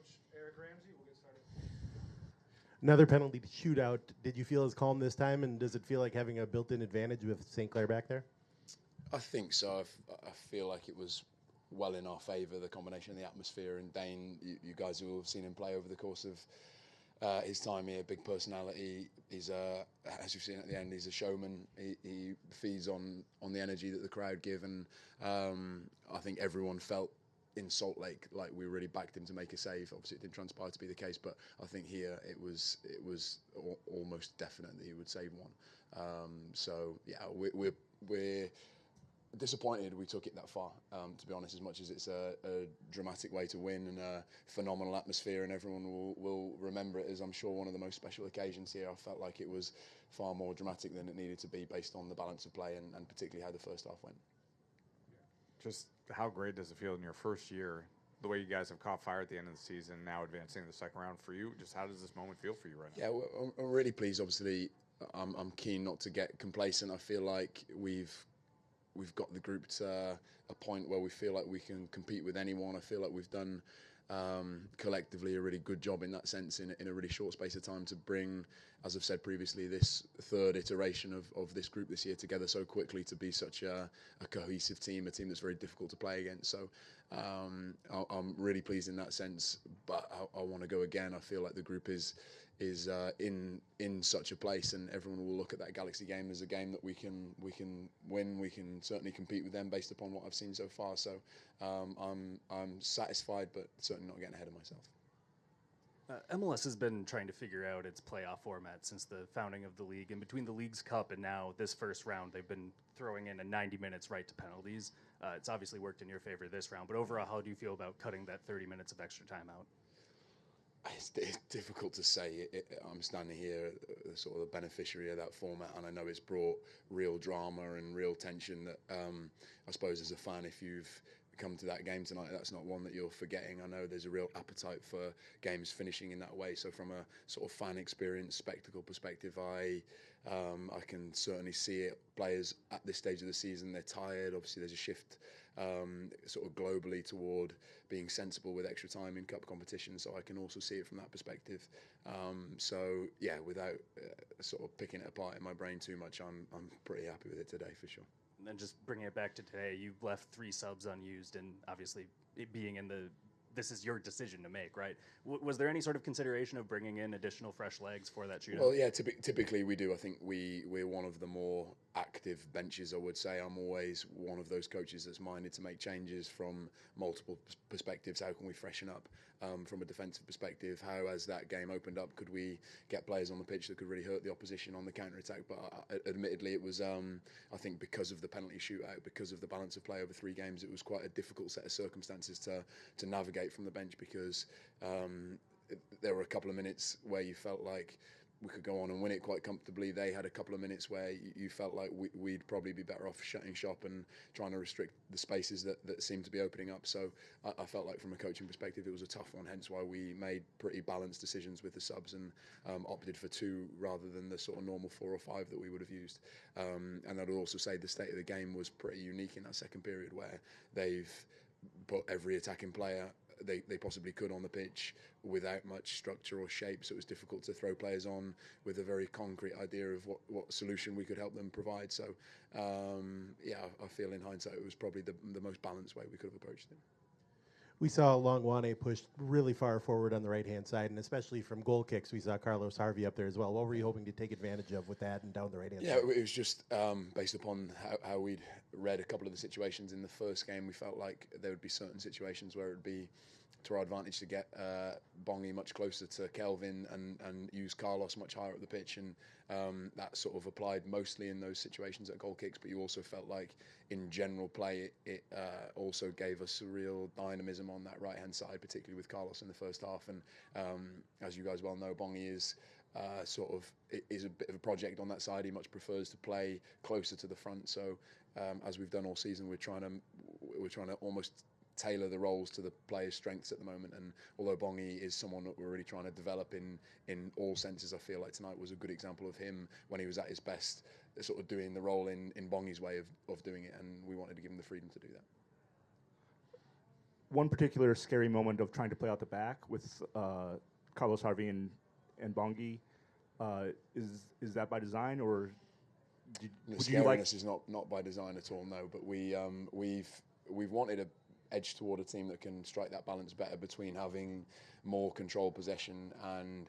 Coach Eric Ramsay. We'll get started. Another penalty shootout. Did you feel as calm this time, and does it feel like having a built-in advantage with St. Clair back there? I think so. I feel like it was well in our favour, the combination of the atmosphere and Dane. You guys who have seen him play over the course of his time here, big personality. He's as you've seen at the end, he's a showman. He feeds on the energy that the crowd give, and I think everyone felt in Salt Lake like we really backed him to make a save. Obviously, it didn't transpire to be the case, but I think here it was almost definite that he would save one. So yeah, we're disappointed we took it that far, to be honest, as much as it's a dramatic way to win and a phenomenal atmosphere, and everyone will remember it as, I'm sure, one of the most special occasions here. I felt like it was far more dramatic than it needed to be based on the balance of play and particularly how the first half went. Just how great does it feel in your first year, the way you guys have caught fire at the end of the season, now advancing to the second round for you? Just how does this moment feel for you right now? Yeah, I'm really pleased. Obviously, I'm keen not to get complacent. I feel like we've got the group to a point where we feel like we can compete with anyone. I feel like we've done collectively a really good job in that sense in a really short space of time to bring, as I've said previously, this third iteration of this group this year together so quickly to be such a cohesive team, a team that's very difficult to play against. So I'm really pleased in that sense, but I want to go again. I feel like the group is in such a place, and everyone will look at that Galaxy game as a game that we can win. We can certainly compete with them based upon what I've seen so far. So I'm satisfied, but certainly not getting ahead of myself. MLS has been trying to figure out its playoff format since the founding of the league. And between the League's Cup and now this first round, they've been throwing in a 90 minutes right to penalties. It's obviously worked in your favor this round, but overall, how do you feel about cutting that 30 minutes of extra time out? It's difficult to say. I'm standing here, sort of the beneficiary of that format, and I know it's brought real drama and real tension that I suppose as a fan, if you've come to that game tonight, that's not one that you're forgetting. I know there's a real appetite for games finishing in that way. So from a sort of fan experience, spectacle perspective, I can certainly see it. Players at this stage of the season, they're tired. Obviously, there's a shift sort of globally toward being sensible with extra time in cup competition. So I can also see it from that perspective. So yeah, without sort of picking it apart in my brain too much, I'm pretty happy with it today for sure. And then just bringing it back to today, you've left 3 subs unused, and obviously it being in this is your decision to make, right? Was there any sort of consideration of bringing in additional fresh legs for that shootout? Well, yeah, typically we do. I think we're one of the more active benches, I would say. I'm always one of those coaches that's minded to make changes from multiple perspectives. How can we freshen up from a defensive perspective? How, as that game opened up, could we get players on the pitch that could really hurt the opposition on the counter-attack? But admittedly, it was, I think, because of the penalty shootout, because of the balance of play over 3 games, it was quite a difficult set of circumstances to navigate from the bench, because there were a couple of minutes where you felt like we could go on and win it quite comfortably. They had a couple of minutes where you felt like we'd probably be better off shutting shop and trying to restrict the spaces that seemed to be opening up. So I felt like from a coaching perspective it was a tough one, hence why we made pretty balanced decisions with the subs and opted for 2 rather than the sort of normal 4 or 5 that we would have used. And I'd also say the state of the game was pretty unique in that second period, where they've put every attacking player they possibly could on the pitch without much structure or shape, so it was difficult to throw players on with a very concrete idea of what solution we could help them provide. So yeah, I feel in hindsight it was probably the most balanced way we could have approached it. We saw Longwane pushed really far forward on the right-hand side, and especially from goal kicks, we saw Carlos Harvey up there as well. What were you hoping to take advantage of with that and down the right-hand side? Yeah, it was just based upon how we'd read a couple of the situations in the first game. We felt like there would be certain situations where it would be to our advantage to get Bongi much closer to Kelvin and use Carlos much higher up the pitch, and that sort of applied mostly in those situations at goal kicks. But you also felt like in general play it also gave us a real dynamism on that right hand side, particularly with Carlos in the first half. And as you guys well know, Bongi is is a bit of a project on that side. He much prefers to play closer to the front. So as we've done all season, we're trying to almost tailor the roles to the players' strengths at the moment. And although Bongi is someone that we're really trying to develop in all senses, I feel like tonight was a good example of him when he was at his best, sort of doing the role in Bongi's way of doing it, and we wanted to give him the freedom to do that. one particular scary moment of trying to play out the back with Carlos Harvey and Bongi. Is that by design, or The would you like? scariness is not by design at all, no. But we've wanted a edge toward a team that can strike that balance better between having more control possession and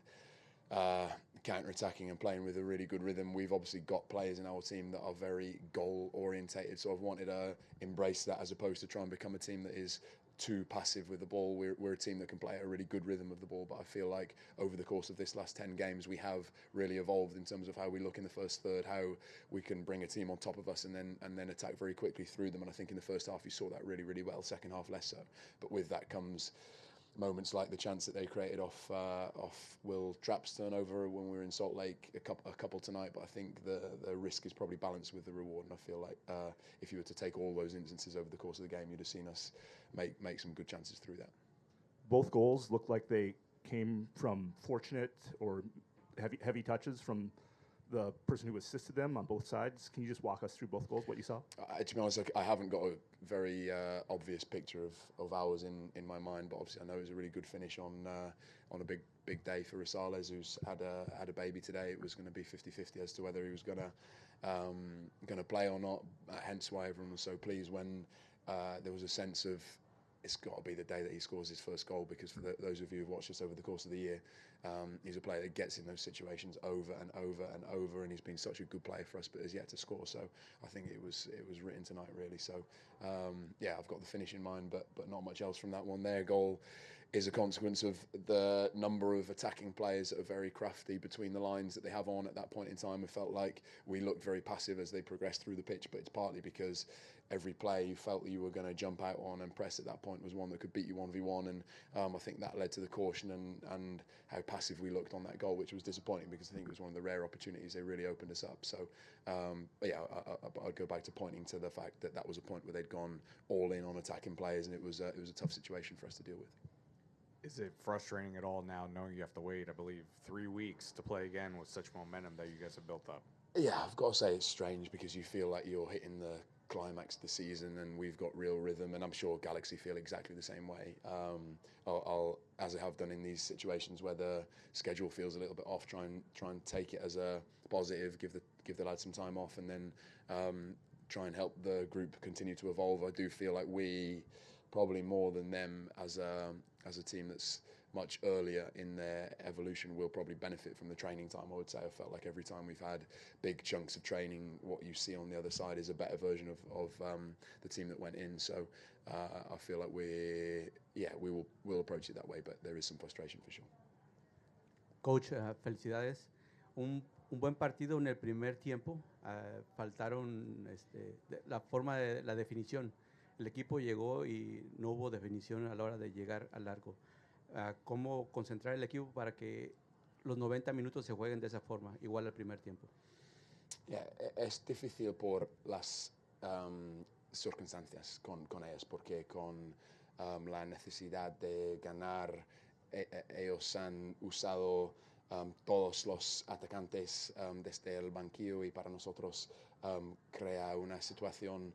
counter-attacking and playing with a really good rhythm. We've obviously got players in our team that are very goal-orientated, so I've wanted to embrace that as opposed to try and become a team that is too passive with the ball. We're a team that can play a really good rhythm of the ball, but I feel like over the course of this last 10 games we have really evolved in terms of how we look in the first third, how we can bring a team on top of us and then attack very quickly through them. And I think in the first half you saw that really, really well, second half less so. But with that comes moments like the chance that they created off Will Trapp's turnover when we were in Salt Lake, a couple tonight. But I think the risk is probably balanced with the reward, and I feel like if you were to take all those instances over the course of the game, you'd have seen us make some good chances through that. Both goals looked like they came from fortunate or heavy touches from the person who assisted them on both sides. Can you just walk us through both goals, what you saw? To be honest, I haven't got a very obvious picture of ours in my mind, but obviously I know it was a really good finish on a big day for Rosales, who's had a baby today. It was going to be 50-50 as to whether he was going to play or not. Hence why everyone was so pleased when there was a sense of it's got to be the day that he scores his first goal, because for those of you who've watched us over the course of the year, he's a player that gets in those situations over and over and over, and he's been such a good player for us, but has yet to score. So I think it was written tonight, really. So I've got the finish in mind, but not much else from that one. Their goal is a consequence of the number of attacking players that are very crafty between the lines that they have on at that point in time. It felt like we looked very passive as they progressed through the pitch, but it's partly because every play you felt that you were going to jump out on and press at that point was one that could beat you 1v1, and I think that led to the caution and how passive we looked on that goal, which was disappointing because I think it was one of the rare opportunities they really opened us up. So I'd go back to pointing to the fact that was a point where they'd gone all in on attacking players, and it was a tough situation for us to deal with. Is it frustrating at all now knowing you have to wait, I believe, 3 weeks to play again with such momentum that you guys have built up? Yeah, I've got to say it's strange because you feel like you're hitting the climax of the season and we've got real rhythm, and I'm sure Galaxy feel exactly the same way. I'll as I have done in these situations where the schedule feels a little bit off, try and take it as a positive, give the lads some time off, and then try and help the group continue to evolve. I do feel like we probably more than them as a team that's much earlier in their evolution will probably benefit from the training time. I would say I felt like every time we've had big chunks of training, what you see on the other side is a better version of the team that went in. So I feel like we'll approach it that way, but there is some frustration for sure. Coach, felicidades. Un buen partido en el primer tiempo. Faltaron la forma de la definición. El equipo llegó y no hubo definición a la hora de llegar al largo. ¿Cómo concentrar el equipo para que los 90 minutos se jueguen de esa forma, igual al primer tiempo? Es difícil por las circunstancias con ellos, porque con la necesidad de ganar, ellos han usado todos los atacantes desde el banquillo, y para nosotros crea una situación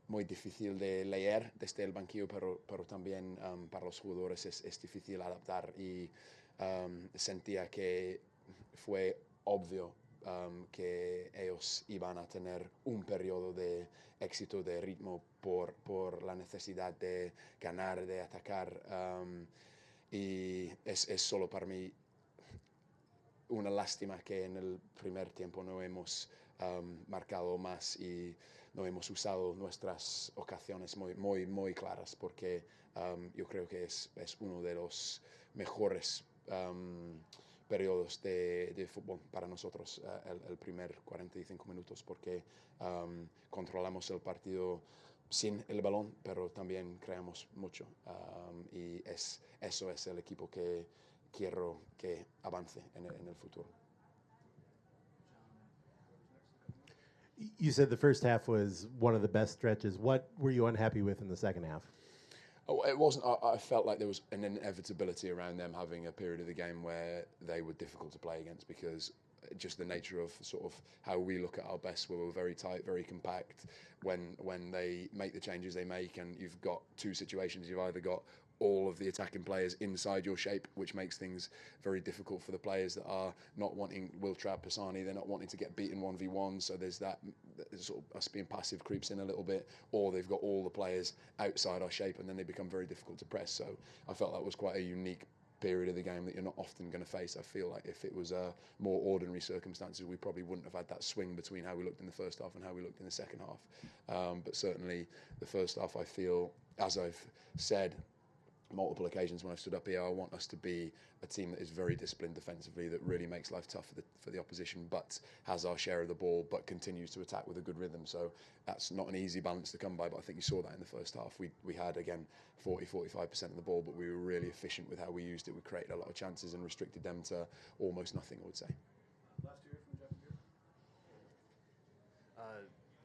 muy difícil de leer desde el banquillo, pero también para los jugadores es difícil adaptar, y sentía que fue obvio que ellos iban a tener un periodo de éxito de ritmo por la necesidad de ganar, de atacar, y es solo para mí una lástima que en el primer tiempo no hemos marcado más y no hemos usado nuestras ocasiones muy claras, porque yo creo que es uno de los mejores periodos de fútbol para nosotros, el primer 45 minutos, porque controlamos el partido sin el balón, pero también creamos mucho, y eso es el equipo que quiero que avance en el futuro. You said the first half was one of the best stretches. What were you unhappy with in the second half? Oh, it wasn't. I felt like there was an inevitability around them having a period of the game where they were difficult to play against, because just the nature of sort of how we look at our best, where we're very tight, very compact. When they make the changes they make, and you've got two situations, you've either got all of the attacking players inside your shape, which makes things very difficult for the players that are not wanting Wiltrap, Pisani, they're not wanting to get beaten 1v1, so there's that sort of us being passive creeps in a little bit, or they've got all the players outside our shape and then they become very difficult to press. So I felt that was quite a unique period of the game that you're not often going to face. I feel like if it was more ordinary circumstances, we probably wouldn't have had that swing between how we looked in the first half and how we looked in the second half. But certainly the first half, I feel, as I've said multiple occasions when I've stood up here, I want us to be a team that is very disciplined defensively, that really makes life tough for the opposition, but has our share of the ball, but continues to attack with a good rhythm. So that's not an easy balance to come by, but I think you saw that in the first half. We had, again, 40-45% of the ball, but we were really efficient with how we used it. We created a lot of chances and restricted them to almost nothing, I would say. Last year from Jeff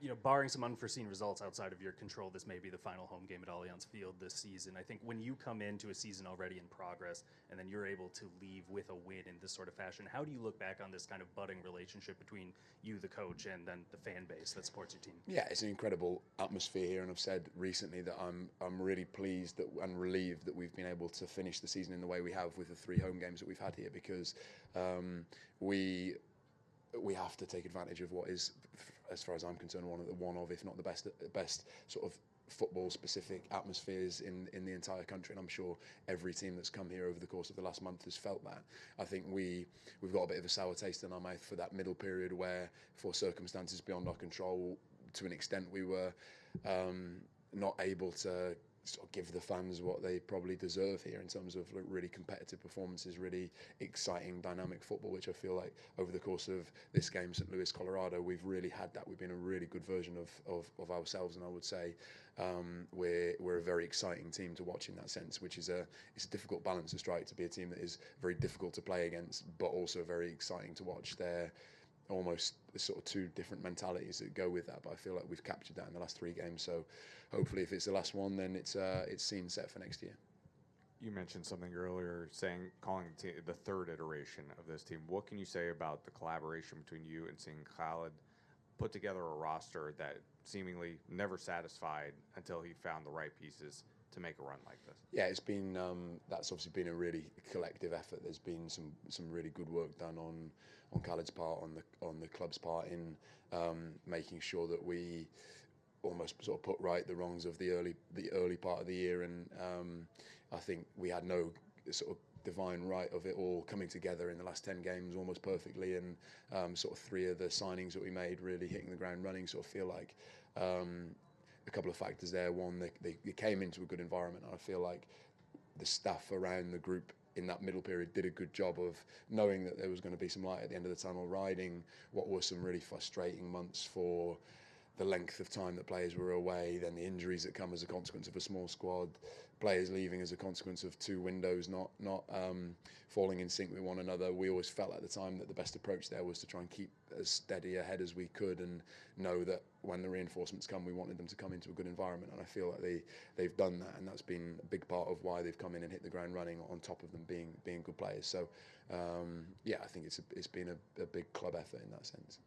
Beer. Barring some unforeseen results outside of your control, this may be the final home game at Allianz Field this season. I think when you come into a season already in progress and then you're able to leave with a win in this sort of fashion, how do you look back on this kind of budding relationship between you, the coach, and then the fan base that supports your team? Yeah, it's an incredible atmosphere here, and I've said recently that I'm really pleased and relieved that we've been able to finish the season in the way we have with the 3 home games that we've had here, because we have to take advantage of what is, as far as I'm concerned, one of, if not the best sort of football-specific atmospheres in the entire country, and I'm sure every team that's come here over the course of the last month has felt that. I think we've got a bit of a sour taste in our mouth for that middle period where, for circumstances beyond our control, to an extent, we were not able to sort of give the fans what they probably deserve here in terms of really competitive performances, really exciting, dynamic football, which I feel like over the course of this game, St. Louis, Colorado, we've really had that. We've been a really good version of ourselves, and I would say we're a very exciting team to watch in that sense, which is it's a difficult balance to strike, to be a team that is very difficult to play against, but also very exciting to watch. They're almost sort of 2 different mentalities that go with that, but I feel like we've captured that in the last 3 games. So hopefully, if it's the last one, then it's scene set for next year. You mentioned something earlier, calling the 3rd iteration of this team. What can you say about the collaboration between you and seeing Khaled put together a roster that seemingly never satisfied until he found the right pieces to make a run like this? Yeah, it's been that's obviously been a really collective effort. There's been some really good work done on Khaled's part, on the club's part, in making sure that we almost sort of put right the wrongs of the early part of the year, and I think we had no sort of divine right of it all coming together in the last 10 games almost perfectly, and sort of 3 of the signings that we made really hitting the ground running. Sort of feel like a couple of factors there. One, they came into a good environment, and I feel like the staff around the group in that middle period did a good job of knowing that there was going to be some light at the end of the tunnel, riding what were some really frustrating months for the length of time that players were away, then the injuries that come as a consequence of a small squad, players leaving as a consequence of 2 windows not falling in sync with one another. We always felt at the time that the best approach there was to try and keep as steady ahead as we could, and know that when the reinforcements come, we wanted them to come into a good environment, and I feel like they've done that, and that's been a big part of why they've come in and hit the ground running, on top of them being good players. So yeah, I think it's been a big club effort in that sense.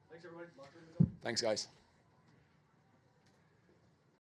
Thanks, everybody. Locker room is open. Thanks, guys.